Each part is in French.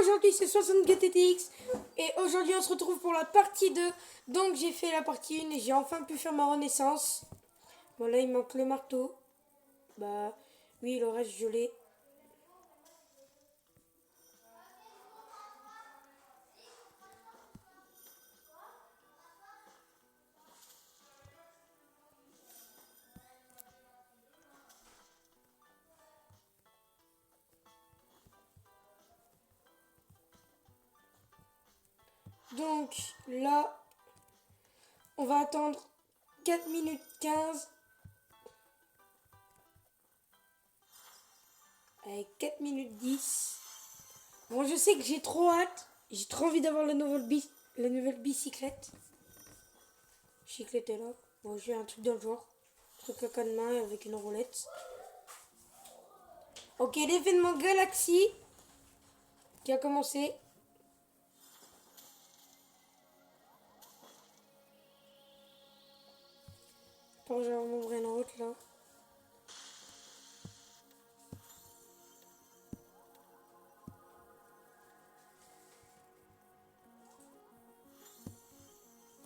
aujourd'hui c'est 60 GTTX et aujourd'hui on se retrouve pour la partie 2. Donc j'ai fait la partie 1 et j'ai enfin pu faire ma renaissance. Bon là il manque le marteau. Bah oui, le reste je l'ai. Donc là on va attendre 4 minutes 15. Avec 4 minutes 10. Bon, je sais que j'ai trop hâte. J'ai trop envie d'avoir la nouvelle bicyclette. Chiclette est là. Bon, j'ai un truc dans le genre. Un truc à quatre mains avec une roulette. Ok, l'événement Galaxy qui a commencé. Attends, je vais en ouvrir une autre là.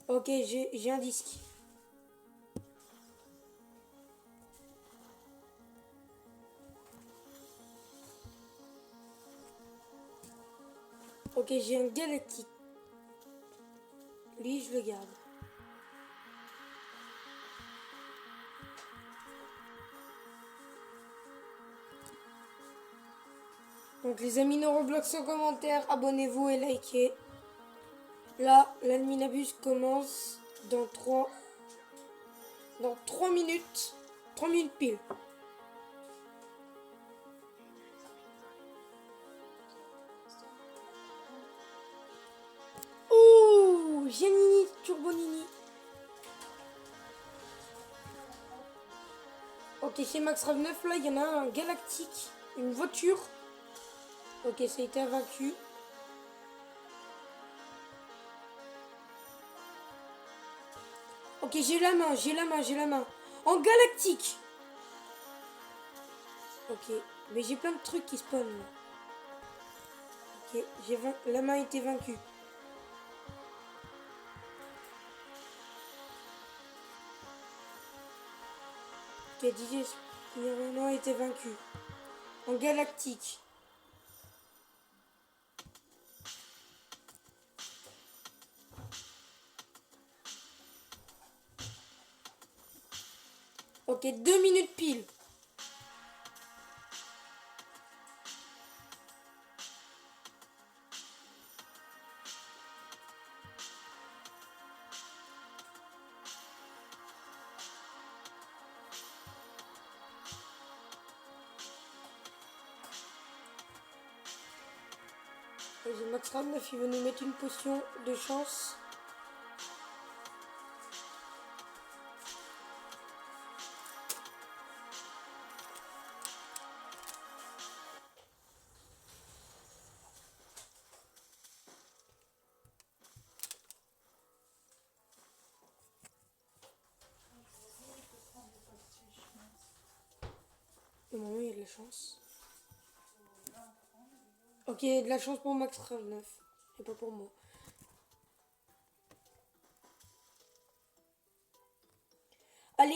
Ok, j'ai un disque. Ok, j'ai un galactique. Lui, je le garde. Donc les amis, nos Roblox en commentaire, abonnez-vous et likez. Là, l'Adminabus commence dans 3 minutes. 3 minutes pile. Oh, Giannini, Turbo Nini. Ok, chez Max Rav 9, là, il y en a un galactique, une voiture. Ok, ça a été vaincu. Ok, j'ai la main. En galactique. Ok, mais j'ai plein de trucs qui spawnent là. Ok, la main a été vaincue. Ok, DJ Spirano a été vaincu. En galactique. Ok, 2 minutes pile. J'ai Max Rav 9, il veut nous mettre une potion de chance. Au moment, il y a de la chance. Ok, il y a de la chance pour Max Rav 9. Et pas pour moi. Allez, 1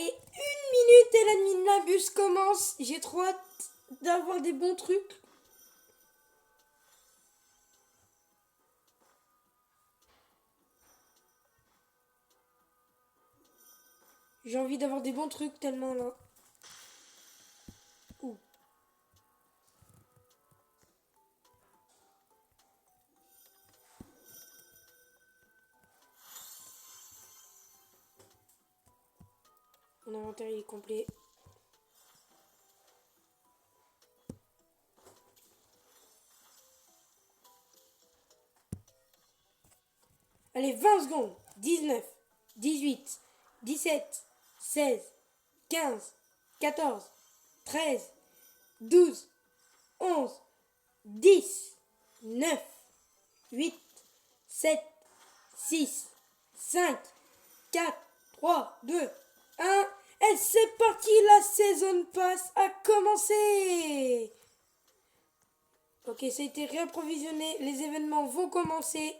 minute et l'Adminabus commence. J'ai trop hâte d'avoir des bons trucs. J'ai envie d'avoir des bons trucs tellement là. Ouh. Mon inventaire il est complet. Allez, 20 secondes. 19, 18, 17, 16, 15, 14, 13, 12, 11, 10, 9, 8, 7, 6, 5, 4, 3, 2, 1. Et c'est parti, la saison pass a commencé. Ok, ça a été réapprovisionné. Les événements vont commencer.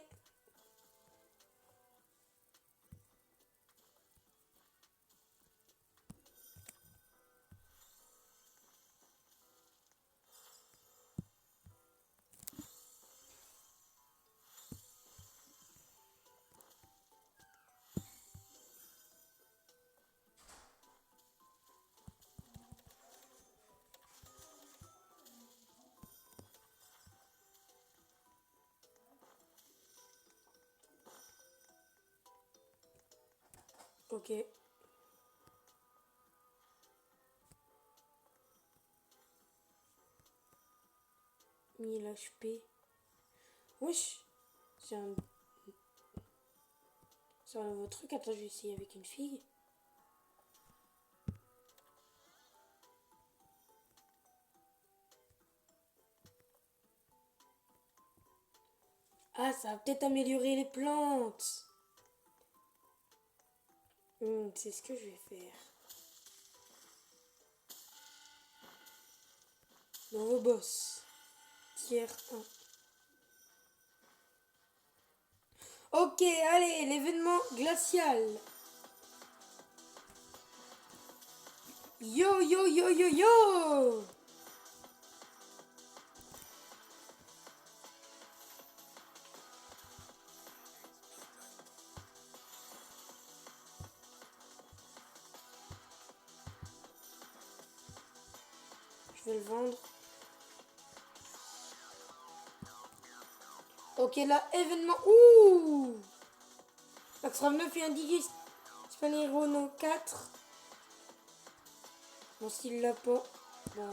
Ok. 1000 HP. Wesh. C'est un nouveau truc. Attends, je vais essayer avec une figue. Ah, ça va peut-être améliorer les plantes. C'est ce que je vais faire. Nouveau boss. Tiers 1. Ok, allez, l'événement glacial. Yo, yo, yo, yo, yo. Je vais le vendre. Ok, là, événement. Ouh. Maxram 9 et un Digis. Spanirono 4. Bon, s'il l'a pas. Bah...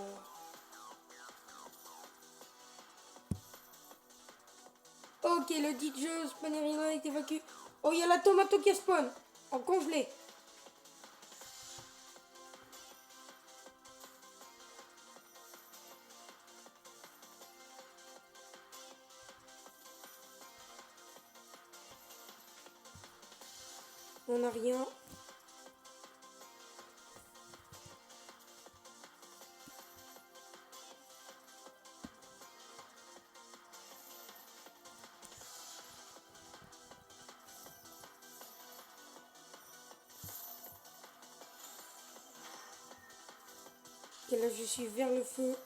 Ok, le DJ Spanirono est évacué. Oh, il y a la tomato qui spawn. En congelé. On n'a rien. Et là, je suis vers le feu.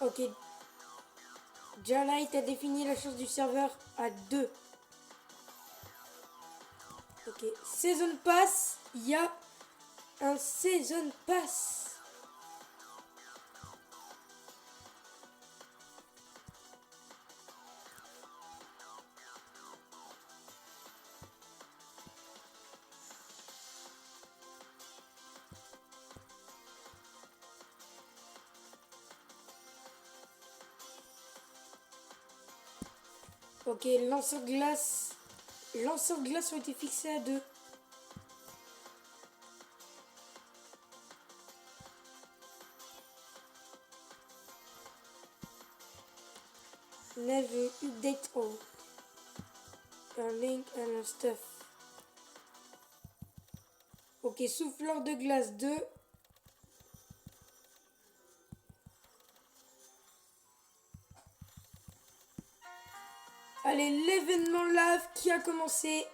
Ok. Jalite a défini la chance du serveur à 2. Ok. Season Pass. Il y a un Season Pass. Ok, lanceur de glace. Lanceur de glace ont été fixés à 2. Never update all. Un link and stuff. Ok, souffleur de glace 2. Allez, l'événement lave qui a commencé.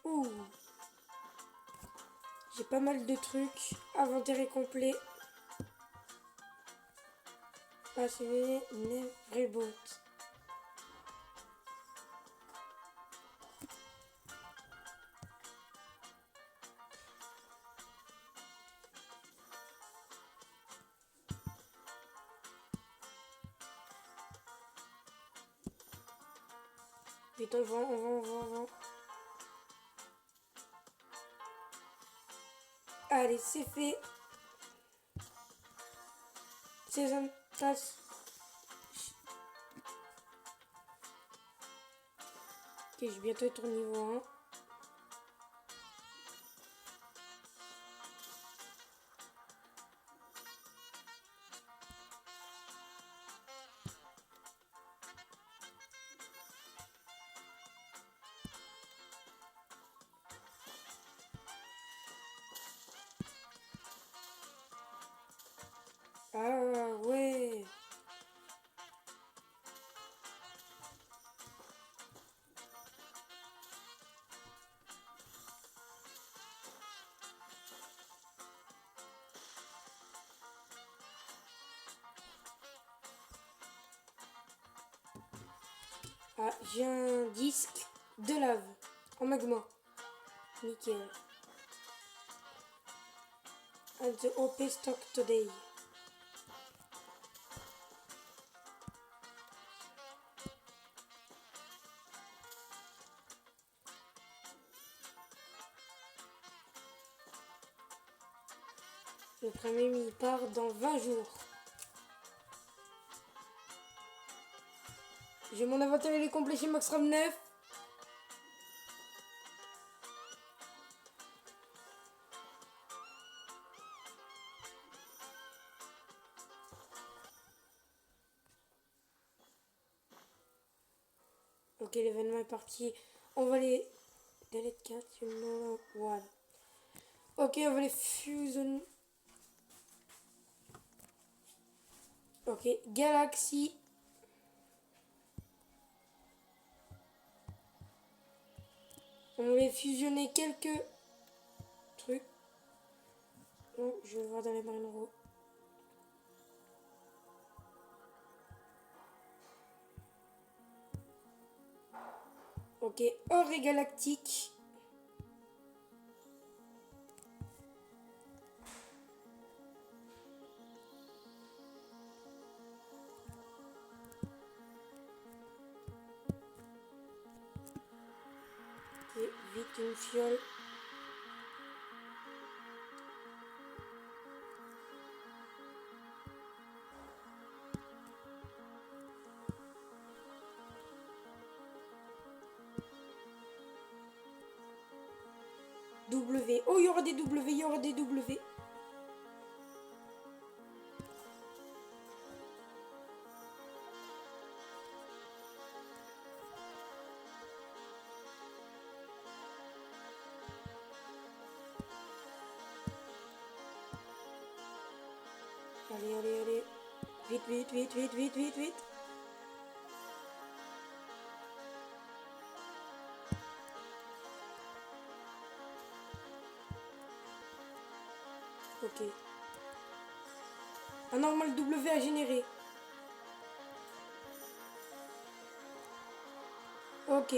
Ouh. J'ai pas mal de trucs. Inventaire est complet. Ah, c'est une Reboot. Vite, on vend. Allez, c'est fait. Season Pass. Ok, je vais bientôt être au niveau 1. Ah ouais. Ah, j'ai un disque de lave en magma. Nickel. At the OP stock today. Le premier il part dans 20 jours. J'ai mon inventaire, il est complet chez Maxram 9. Ok, l'événement est parti. On va les... Delete 4, you know one. Ok, on va les fusionner. Ok, Galaxy. On va fusionner quelques trucs. Donc, je vais voir dans les Marine. Ok, or et galactique. Ok, vite une fiole. W. Oh, il y aura des W, il y aura des W. Allez, allez, allez. Vite, vite, vite, vite, vite, vite, vite. Ok. Un normal W à générer. Ok.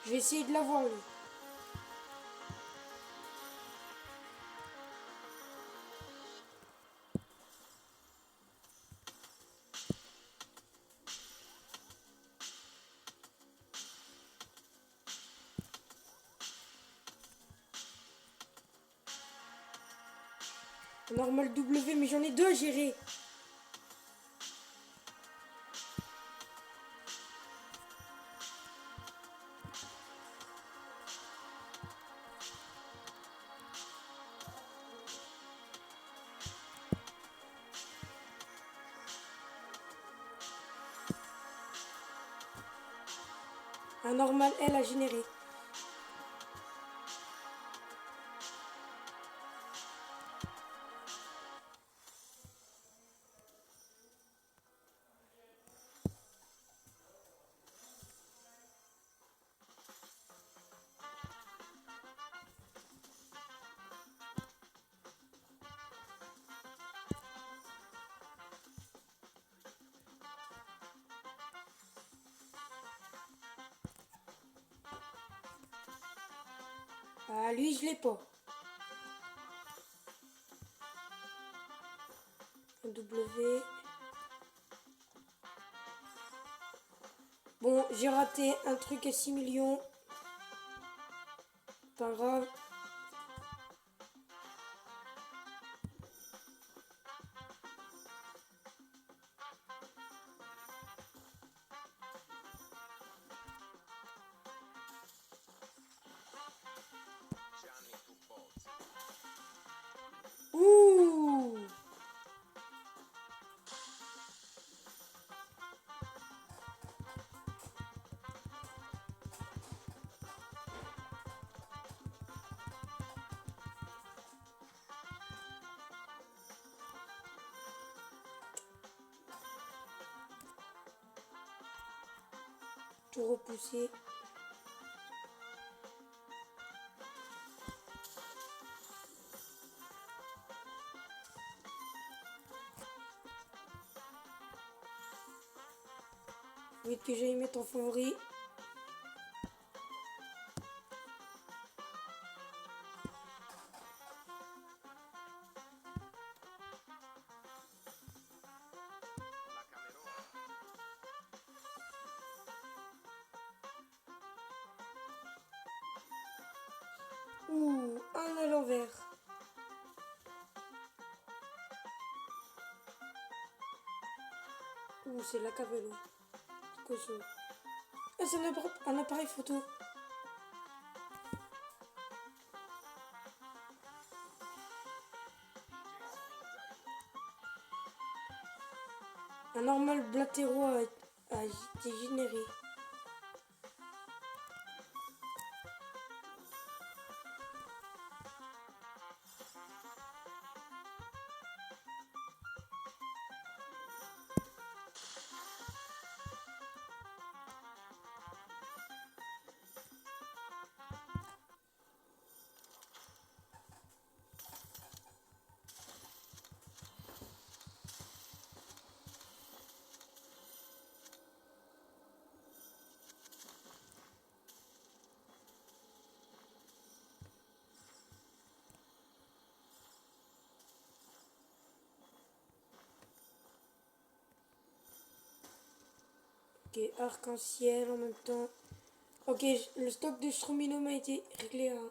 Je vais essayer de l'avoir, lui. Un normal W, mais j'en ai deux à gérer. Un normal L à générer. Ah, lui, je l'ai pas. Un W. Bon, j'ai raté un truc à 6 millions. Pas grave. tout repousser. Vite que j'aille mettre en favori. Ouh, un à l'envers. Ouh, c'est la Cavello. C'est quoi ça? Ah, c'est un appareil photo. Un normal Blatero a été généré. Ok, arc-en-ciel en même temps. Ok, le stock de Strominome a été réglé à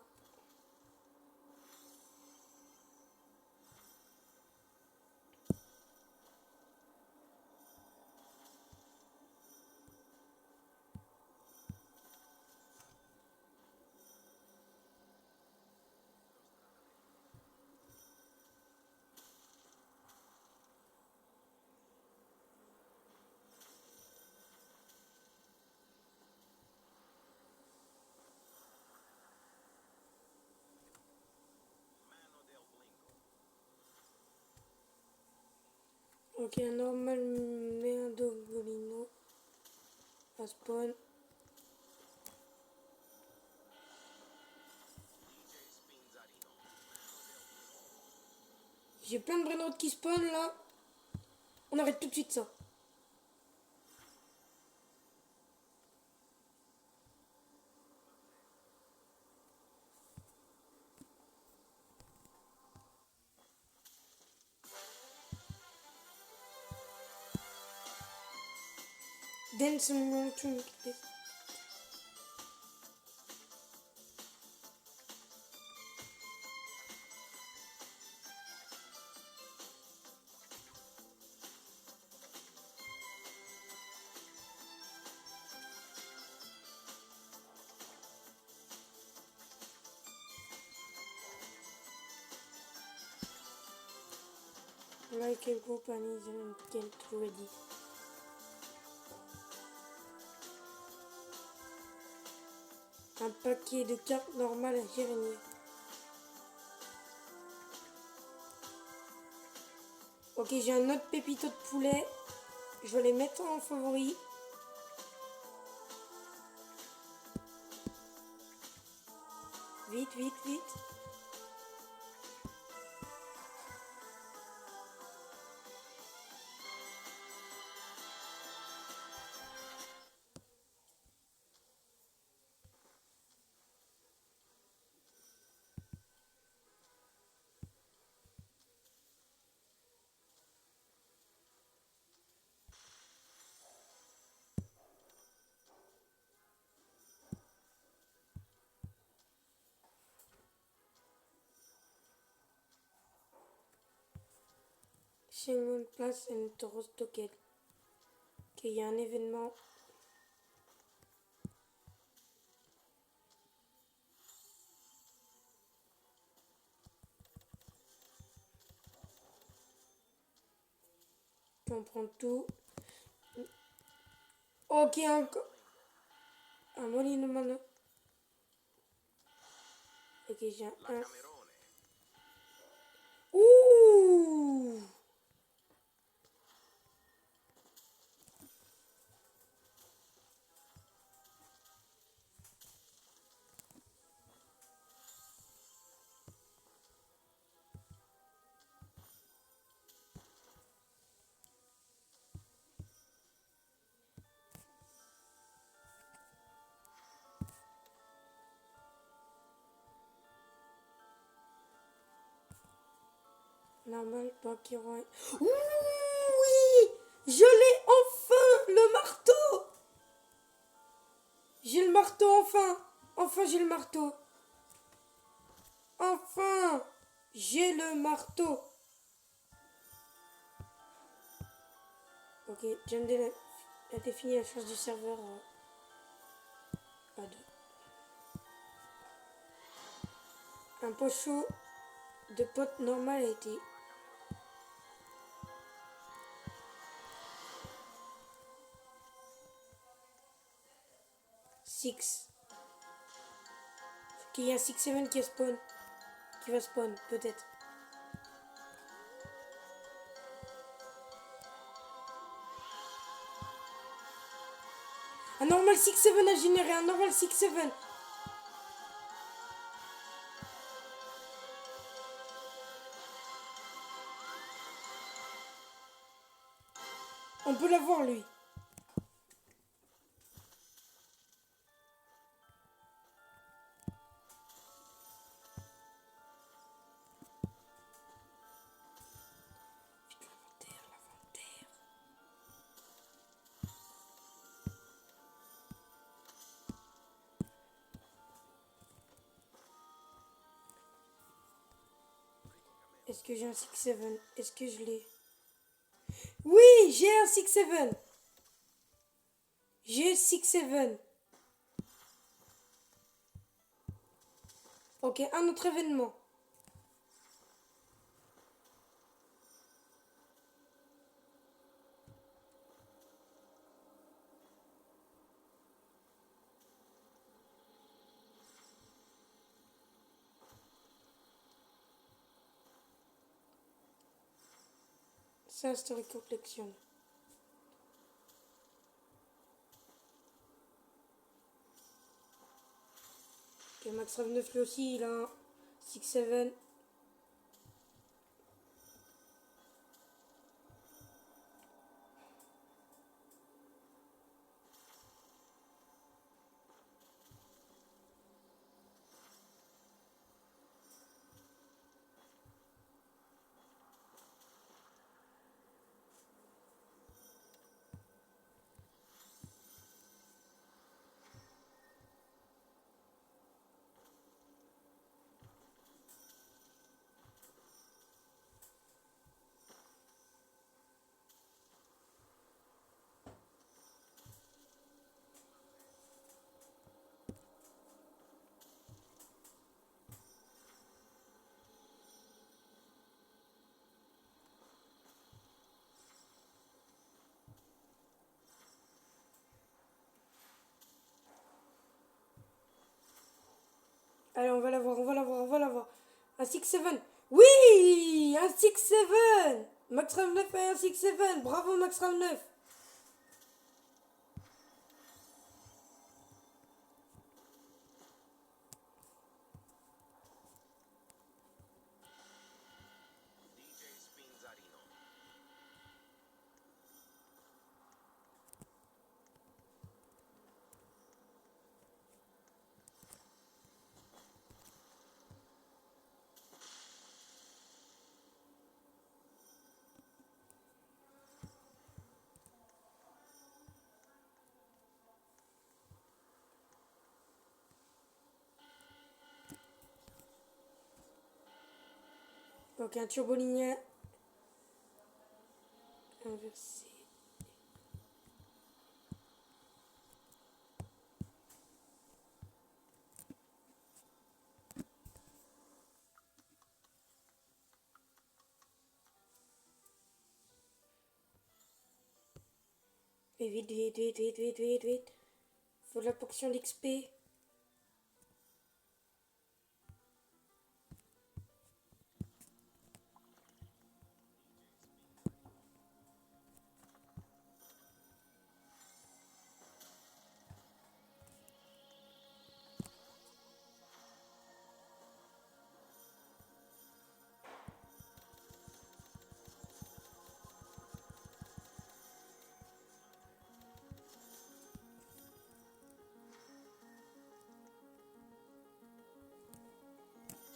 ok, un normal Meandogolino à spawn. J'ai plein de brainrods qui spawn là. On arrête tout de suite ça. Dance Mountain. Like a company get ready. Un paquet de cartes normales à Jérémy. Ok, j'ai un autre pépito de poulet. Je vais les mettre en favori. Vite, vite, vite. Chez une place, un taureau stocké. Ok, il y a un événement. On prend tout. Ok, encore. Un molino mano. Ok, j'ai un. Ouh! Normal, Pokéroy. Oui! Je l'ai enfin! Le marteau! J'ai le marteau enfin! Enfin j'ai le marteau! Enfin! J'ai le marteau! Ok, Jamdel a défini la force du serveur à 2. Un pocho de pote normal a été. Six. Qu'il y a un 6-7 qui spawn. Qui va spawn, peut-être. Un normal 6-7 a généré, un normal 6-7. On peut l'avoir lui. L'inventaire. Est-ce que j'ai un 6-7? Est-ce que je l'ai? Oui, j'ai un 6-7. J'ai 6-7. Ok, un autre événement. Ça, Story Collection. Ok, Max Rev 9 lui aussi, il a un 6-7. Allez, on va l'avoir, on va l'avoir, on va l'avoir. Un 6-7. Oui, un 6-7. Max Rev 9 et un 6-7. Bravo, Max Rev 9. Donc un turbolinien inversé. Et vite, vite, vite, vite, vite, vite, vite. Faut de la potion d'XP.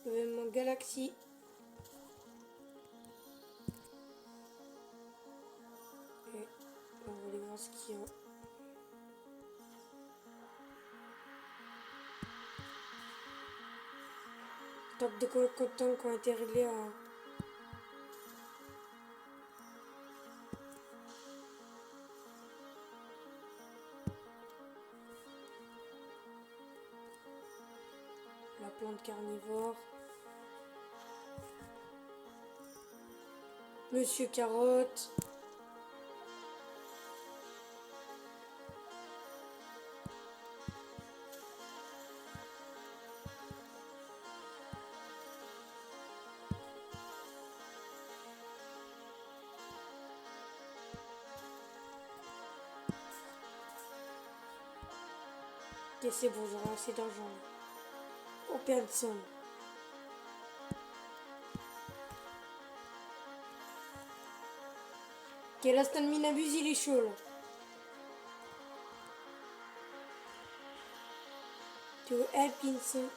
Événement Galaxy. ici. Hein. Stock de coton qui ont été réglés en... La plante carnivore. Monsieur Carotte. Ok, c'est bon, j'aurai assez d'argent. Oh, personne. Ok, là, Stan Minabuse, il est chaud, là. To help in some...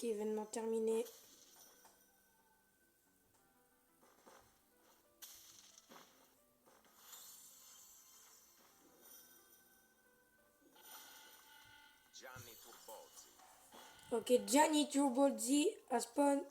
Ok, événement terminé. Ok, Gianni Turbozzi a spawn.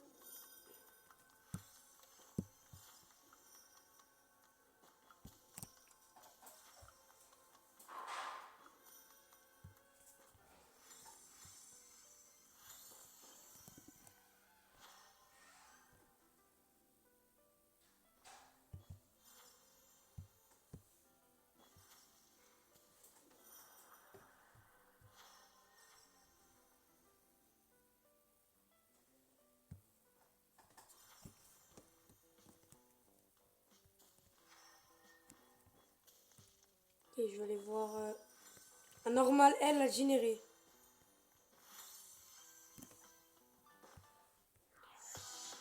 Ok, je vais aller voir. Un normal L à générer.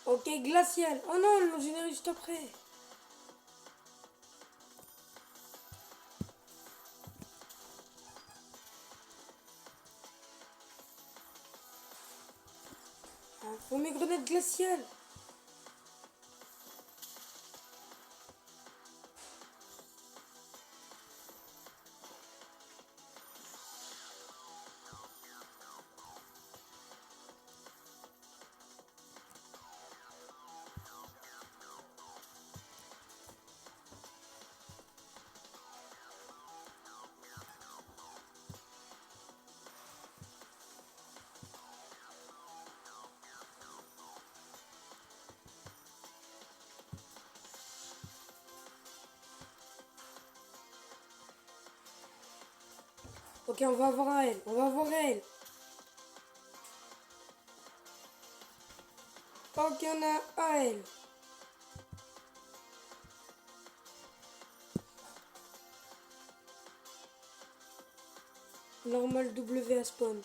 Ok, glacial. Oh non, ils l'ont généré juste après. Ah, faut mes grenades glaciales. Ok, on va avoir un L. On va avoir un L. Ok, on a un L. Normal W à spawn.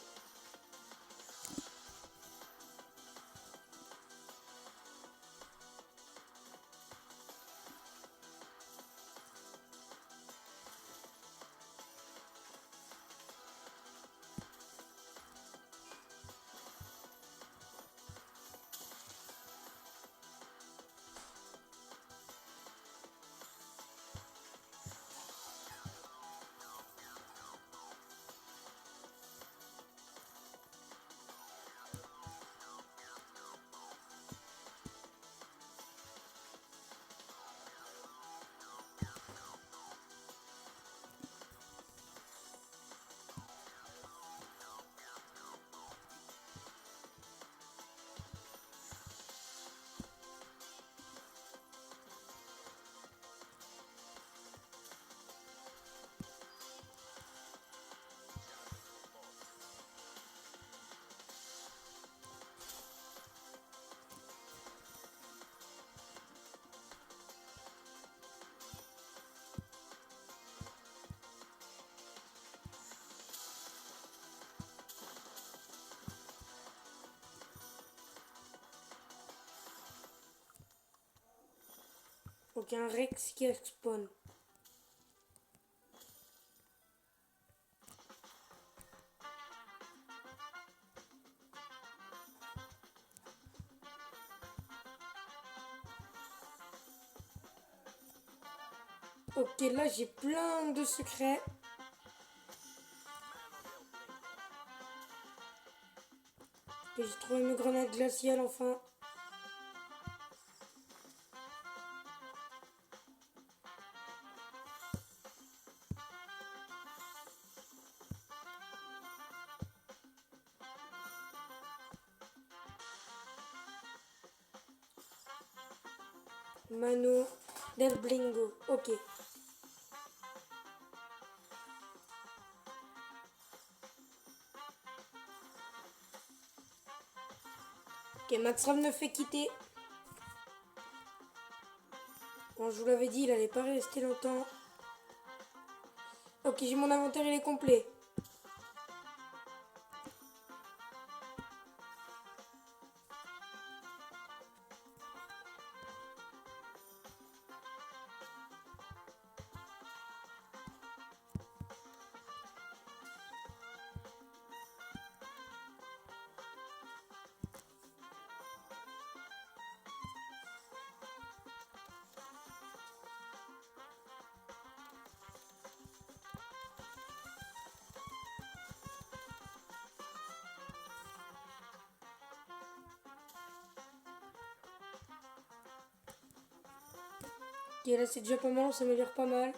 Ok, un Rex qui spawn. Ok, là j'ai plein de secrets. Et j'ai trouvé mes grenades glaciales enfin. Mano del Blingo. Ok. Ok, Maxram me fait quitter. Bon, je vous l'avais dit, il allait pas rester longtemps. Ok, j'ai mon inventaire, il est complet. Ok, là c'est déjà pas mal, on s'améliore pas mal.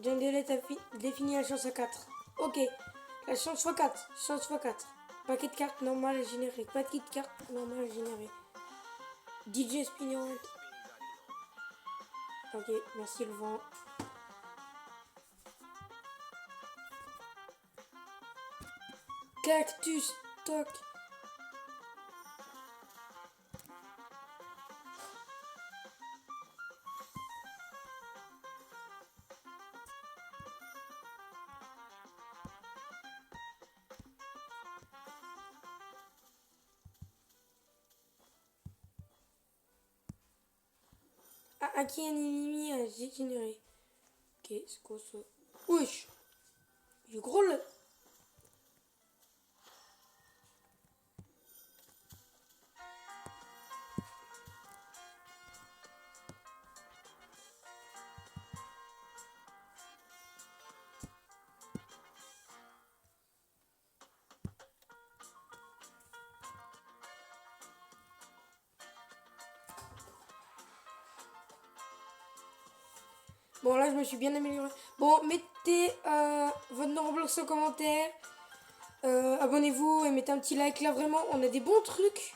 John Delete a défini la chance à 4. Ok, la chance x4. Chance x4. Paquet de cartes normal généré. Paquet de cartes normal généré. DJ Spinning. Ok, merci le vent. Cactus stock. Ah, qui est un ennemi à générer. Ok, c'est quoi ça? Wesh! Il est gros le. Bon, là, je me suis bien amélioré. Bon, mettez votre nom Roblox en commentaire. Abonnez-vous et mettez un petit like. Là, vraiment, on a des bons trucs.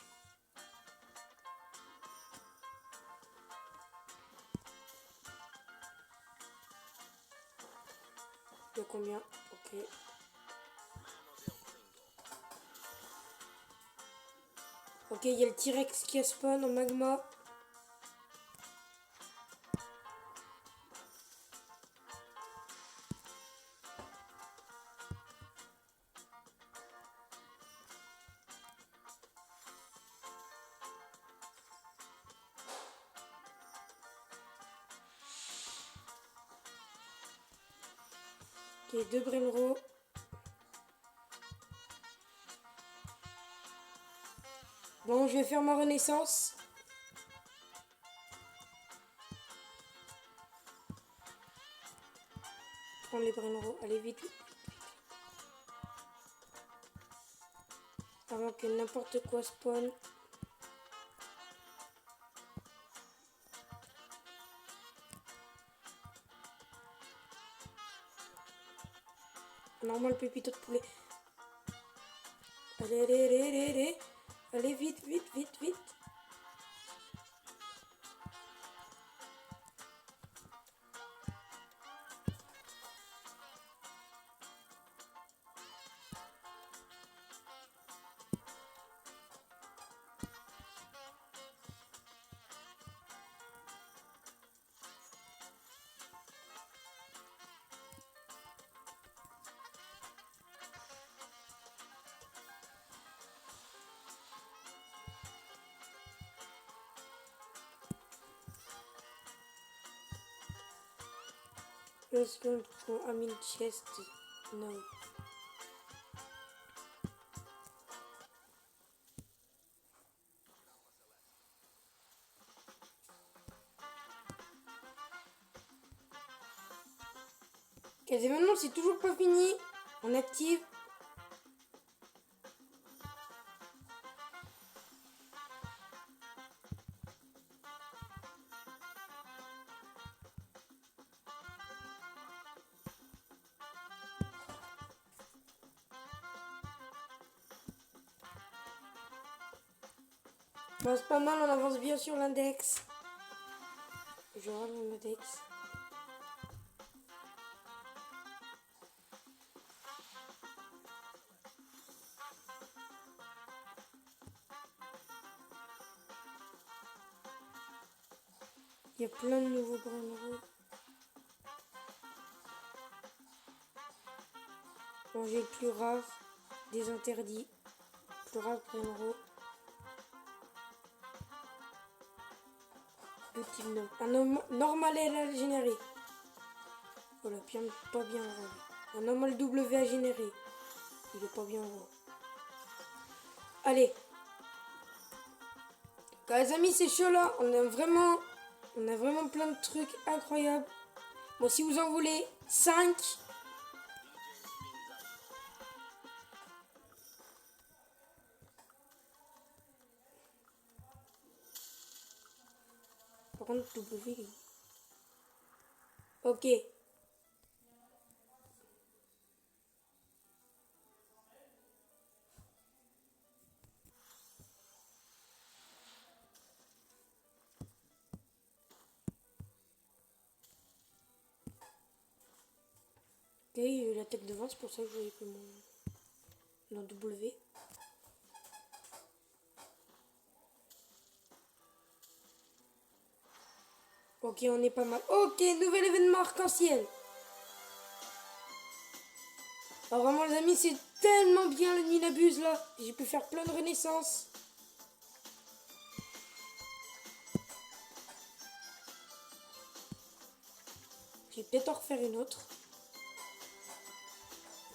Il y a combien? Ok. Ok, il y a le T-Rex qui a spawn en magma. Ok, 2 Brenro. Bon, je vais faire ma renaissance. Prendre les Brenro. Allez, vite, vite. Avant que n'importe quoi spawn. Normal pépito de poulet. Allez, allez, allez, allez, allez. Allez, vite, vite, vite, vite. Let's go from Amin chest. No. Les événements, c'est toujours pas fini. On active. Bon, c'est pas mal, on avance bien sur l'index. Je rends mon index. Il y a plein de nouveaux grands. Manger le plus rare des interdits. Plus rare grands. Un homme normal à générer. Voilà, bien, pas bien rare. Un normal W à générer. Il est pas bien rare. Allez. Les amis, c'est chaud là. On a vraiment plein de trucs incroyables. Bon, si vous en voulez 5. Par contre, W. Ok. Ok, la tête devant, c'est pour ça que je voyais plus mon W. Ok, on est pas mal. Ok, nouvel événement arc-en-ciel. Alors vraiment les amis, c'est tellement bien la nuit n'abuse là. J'ai pu faire plein de renaissances. Je vais peut-être en refaire une autre.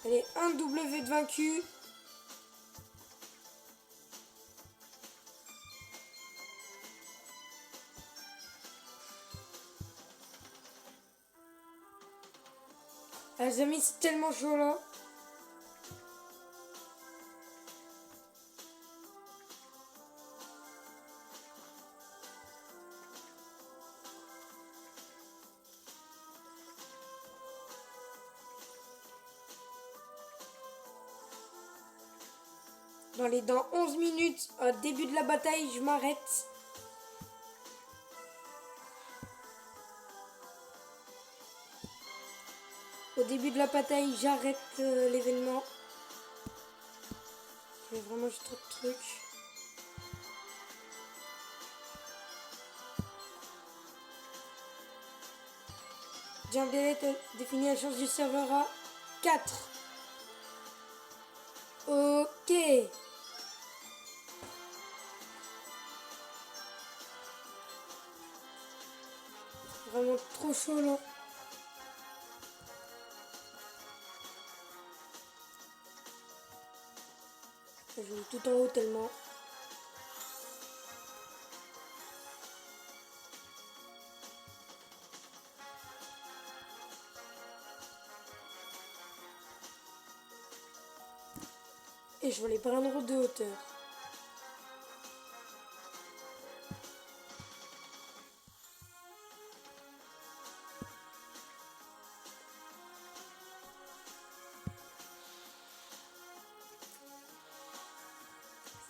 Allez, un W de vaincu. Ah, les amis, c'est tellement chaud là. Dans 11 minutes, début de la bataille, je m'arrête. Au début de la bataille, j'arrête l'événement. J'ai vraiment juste trop de trucs. Jump delete définit la chance du serveur à 4. Ok. Vraiment trop chaud là. Je joue tout en haut tellement. Et je vois les bras de hauteur.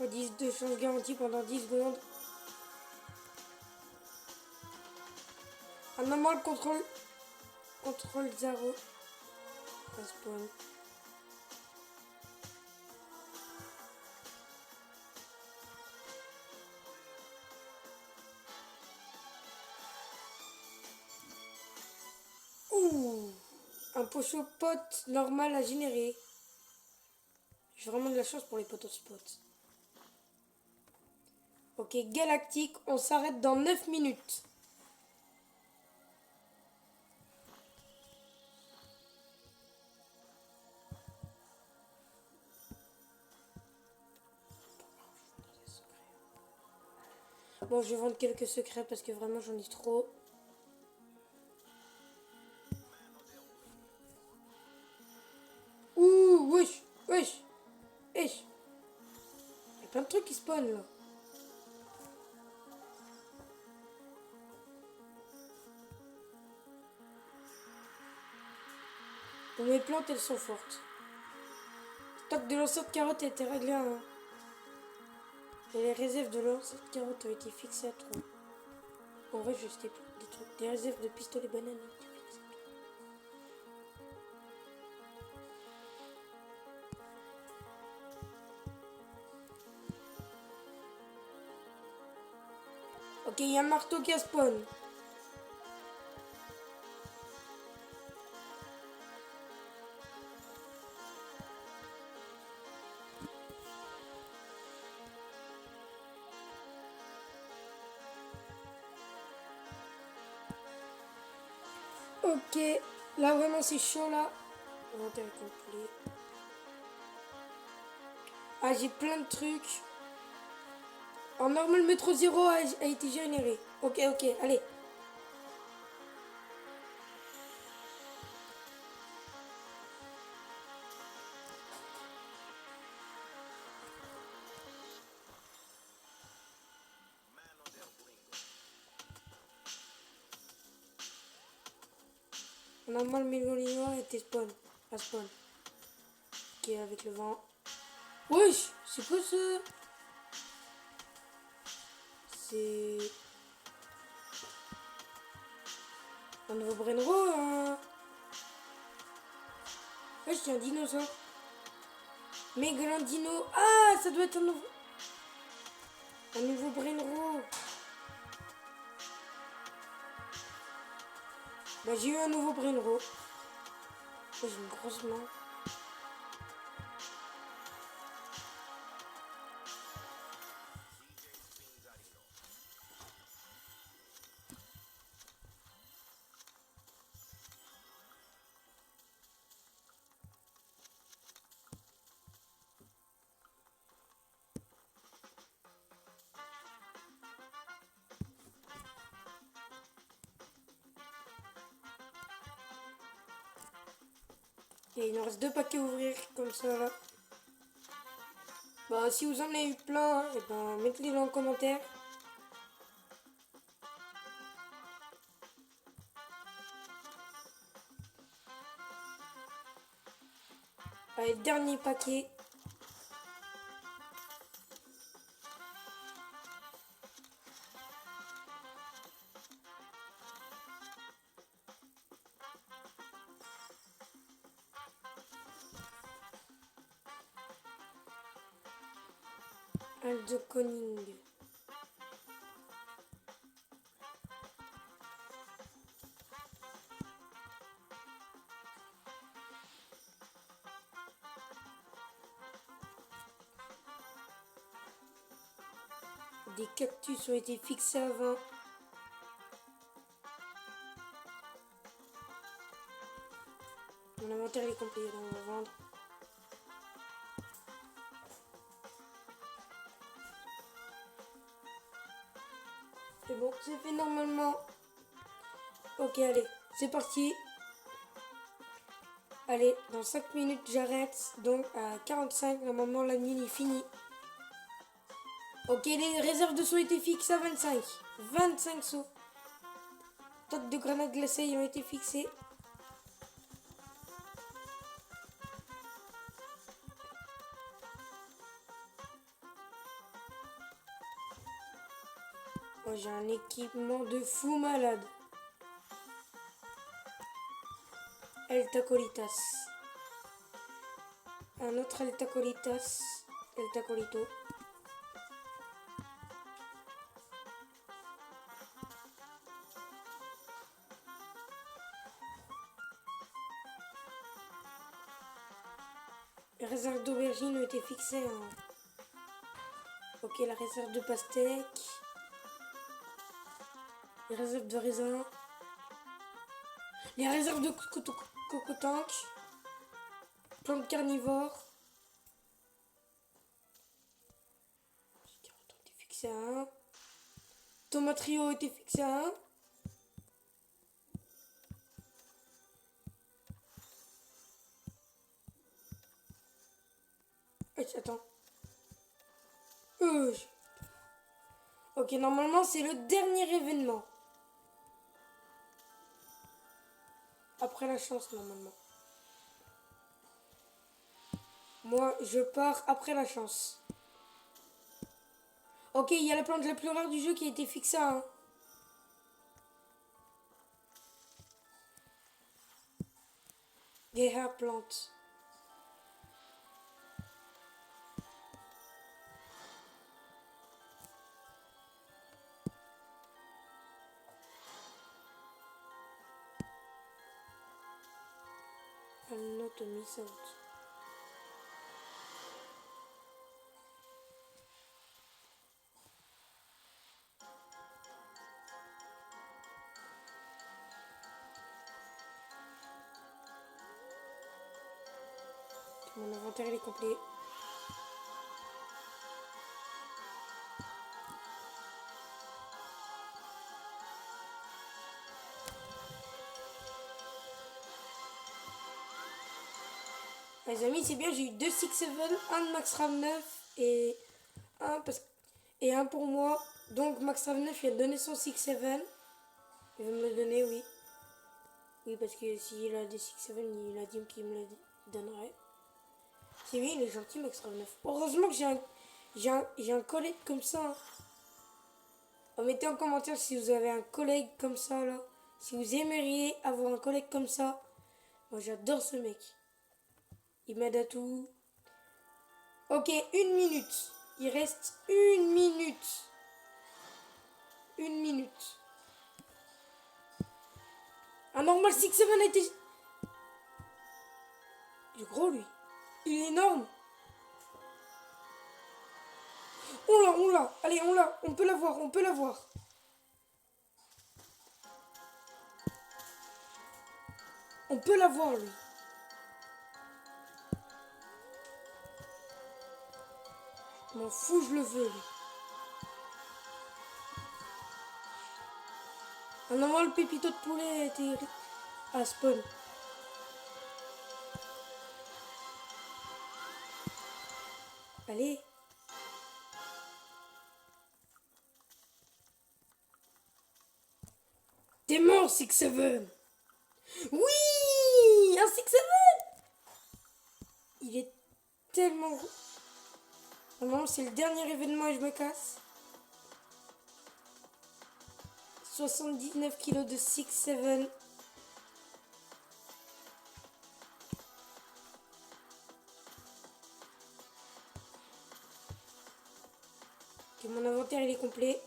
x10 de chance garantie pendant 10 secondes. Un normal contrôle 0. Spawn. Ouh, un pocho pot normal à générer. J'ai vraiment de la chance pour les potes spot. Ok, galactique, on s'arrête dans 9 minutes. Bon, je vais vendre quelques secrets parce que vraiment j'en ai trop. Ouh, wesh, wesh, wesh. Il y a plein de trucs qui spawnent là. Bon, mes plantes, elles sont fortes. Stock de lanceurs de carottes a été réglé à 1. Et les réserves de lanceurs de carottes ont été fixées à 3. En vrai, je sais plus des trucs. Des réserves de pistolets bananes ont été fixées à 3. Ok, il y a un marteau qui a spawn. Ok, là vraiment c'est chaud là. Inventaire complet. Ah, j'ai plein de trucs. En normal, métro 0 a été généré. Ok, ok, allez. En normal, Mélolino a été spawn. À spawn. Ok, avec le vent. Wesh, c'est quoi ça? C'est un nouveau Brainro. Wesh, c'est un dinosaure. Mégalon dino. Ah, ça doit être un nouveau Brainro. Bah, j'ai eu un nouveau Brainro. J'ai une grosse main. Et il nous reste 2 paquets à ouvrir comme ça là. Bah, si vous en avez eu plein, et ben mettez-les dans les commentaires. Allez, dernier paquet. Un de Conning. Des cactus ont été fixés avant. Mon inventaire est complet, donc on va vendre. C'est bon, c'est fait normalement. Ok, allez, c'est parti. Allez, dans 5 minutes j'arrête. Donc à 45, normalement la nuit est finie. Ok, les réserves de sauts étaient fixées à 25. 25 sauts. Totes de grenades glacées ont été fixées. Oh, j'ai un équipement de fou malade. El Tacolitas. Un autre El Tacolitas. El Tacolito. Les réserves d'aubergine ont été fixées en... Ok, la réserve de pastèque. Les réserves de raisin. Les réserves de cocotank. Plantes carnivores. Les carottes ont été fixées à 1. Thomas Trio était fixé à 1. Attends. Euh, Ok, normalement, c'est le dernier événement. Après la chance, normalement. Moi, je pars après la chance. Ok, il y a la plante la plus rare du jeu qui a été fixée à 1. Guerre plante. I'm not a miss out. Mon inventaire il est complet. Les amis, c'est bien, j'ai eu 2 6-7, un de Max Ram 9 et un pour moi. Donc Max Ram 9 il a donné son 6-7. Il va me le donner, oui. Oui, parce que s'il a des 6-7, il a dit qu'il me le donnerait. C'est bien, il est gentil, Max Ram 9. Heureusement que j'ai un collègue comme ça. Hein. Mettez en commentaire si vous avez un collègue comme ça, là. Si vous aimeriez avoir un collègue comme ça. Moi, j'adore ce mec. Il m'aide à tout. Ok, 1 minute. Il reste 1 minute. 1 minute. Un normal 6-7 a été... Il est gros, lui. Il est énorme. On l'a. Allez, on l'a. On peut l'avoir, on peut l'avoir. On peut l'avoir, lui. Je m'en fous, je le veux, lui. Un normal pépito de poulet a été à spawn. Allez. T'es mort, 6-7. Oui, un 6-7. Il est tellement gros. Normalement, c'est le dernier événement et je me casse. 79 kilos de 6-7. Ok, mon inventaire il est complet.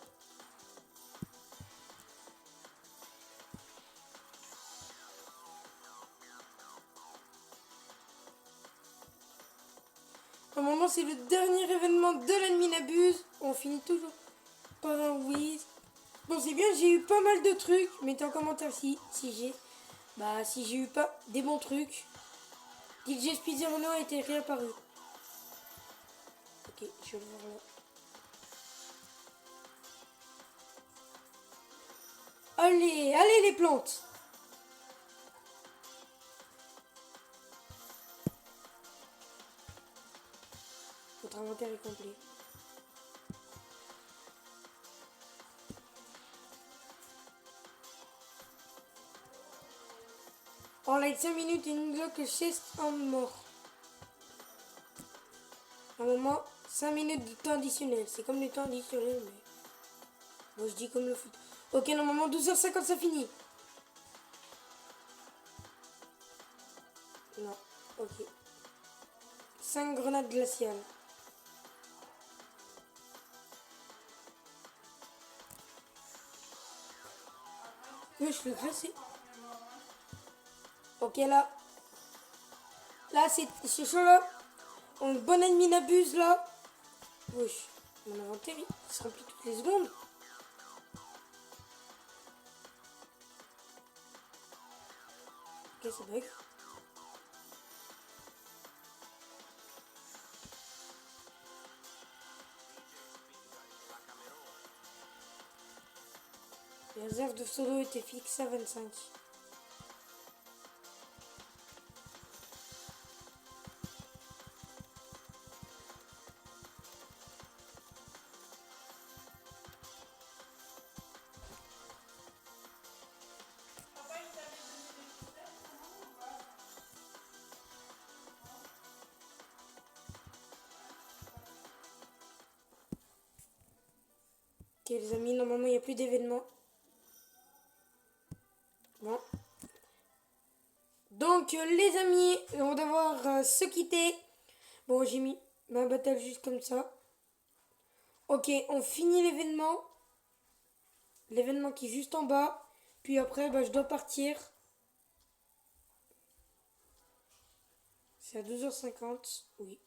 Normalement, c'est le dernier événement de l'ennemi n'abuse. On finit toujours par un oui. Bon, c'est bien, j'ai eu pas mal de trucs. Mettez en commentaire si j'ai eu pas des bons trucs. DJ Speedirino a été réapparu. Ok, je vais le voir là. Allez, allez les plantes. Votre inventaire est complet. En live 5 minutes, il nous bloque 6 en mort. Normalement, 5 minutes de temps additionnel. C'est comme le temps additionnel, mais... Moi, je dis comme le foot. Ok, normalement, 12h50, ça finit. Non, ok. 5 grenades glaciales. Oui, je l'ai glacé. Ok, là. Là, c'est chaud, là. Un bon ennemi n'abuse, là. Wesh, mon inventaire, il se remplit toutes les secondes. Ok, ça bug. réserve de pseudo était fixée à 25. Ok les amis, normalement il n'y a plus d'événements. Bon. Donc les amis, on va devoir se quitter. Bon, j'ai mis ma battle juste comme ça. Ok, on finit l'événement. L'événement qui est juste en bas. Puis après, bah, je dois partir. C'est à 12h50. Oui.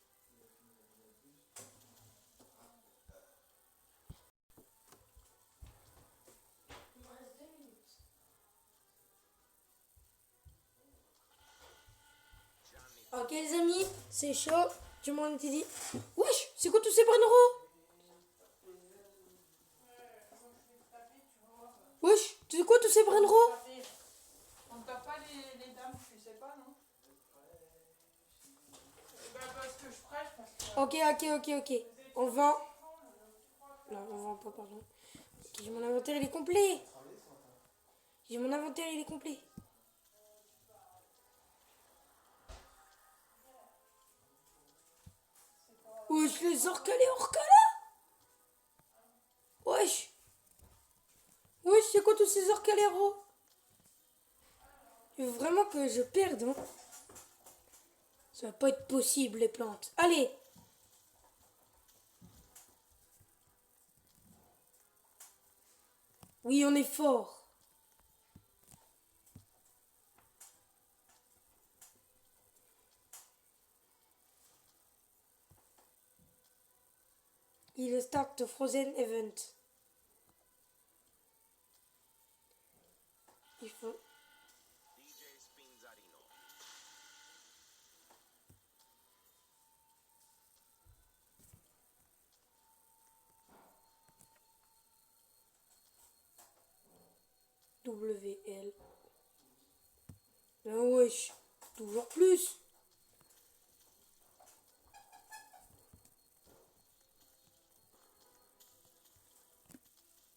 Ok les amis, c'est chaud. Tu m'en as dit. Wesh, c'est quoi tous ces brenneros? Wesh, c'est quoi tous ces brenneros? On tape pas les dames, tu sais pas, non? Bah parce que je prêche, parce que... Ok. On vend. Non, on vend pas, pardon. Ok, j'ai mon inventaire, il est complet. Wesh, les orcalés orcala. Wesh. Wesh, c'est quoi tous ces orcaléros? Il faut vraiment que je perde, hein. Ça va pas être possible, les plantes. Allez. Oui, on est fort. Il start the Frozen Event. Il faut... WL. Ah wesh, toujours plus.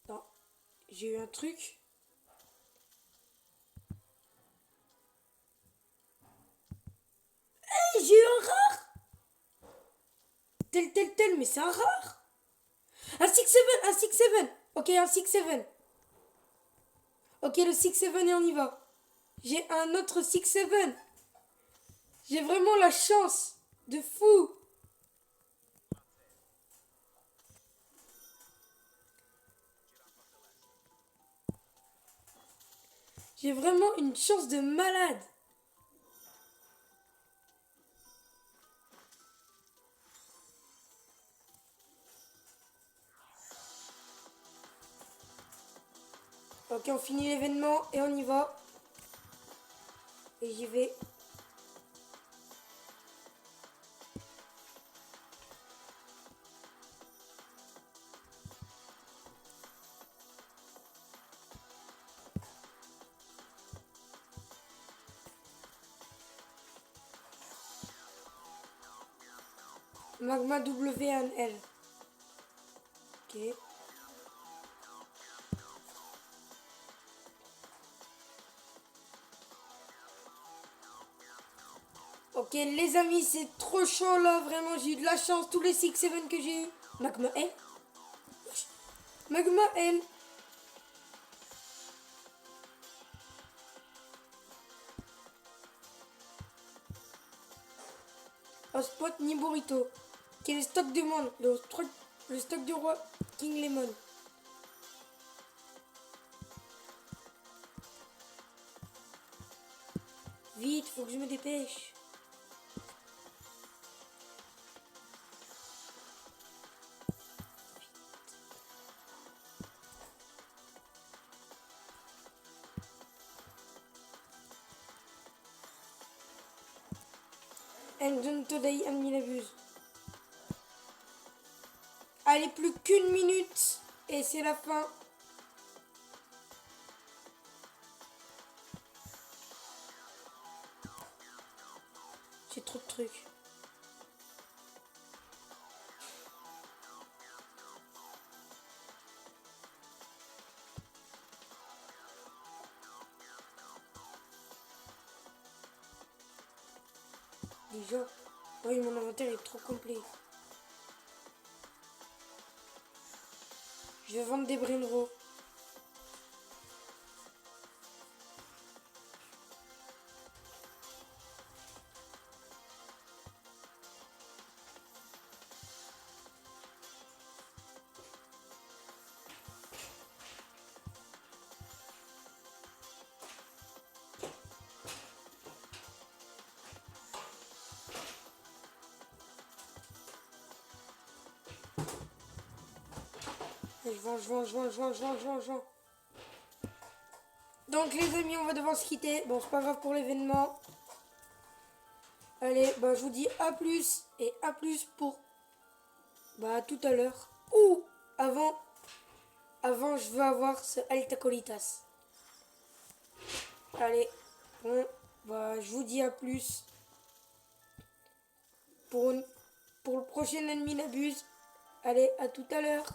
Non, j'ai eu un truc. Hey, j'ai eu un rare. Tel, mais c'est un rare. Un 6-7. Ok, un 6-7. Ok, le 6-7 et on y va. J'ai un autre 6-7. J'ai vraiment la chance de fou. J'ai vraiment une chance de malade. Ok, on finit l'événement et on y va. Et j'y vais. Magma WNL. Ok. Ok les amis, c'est trop chaud là, vraiment j'ai eu de la chance, tous les 6-7 que j'ai eu. Magma L. Magma L. Hotspot ni burrito. Quel est le stock du monde? Le stock du roi King Lemon. Vite, faut que je me dépêche. And don't today, Anne l'abuse. Allez, plus qu'une minute et c'est la fin. acheté trop de trucs. Déjà, oui, mon inventaire est trop complet. Je vais vendre des Brinro. Je vends. Donc les amis, on va devoir se quitter. Bon, c'est pas grave pour l'événement. Allez, bah je vous dis à plus et à plus pour bah tout à l'heure. Ou avant je veux avoir ce Altacolitas. Allez, bon, bah je vous dis à plus pour le prochain ennemi n'abuse. Allez, à tout à l'heure.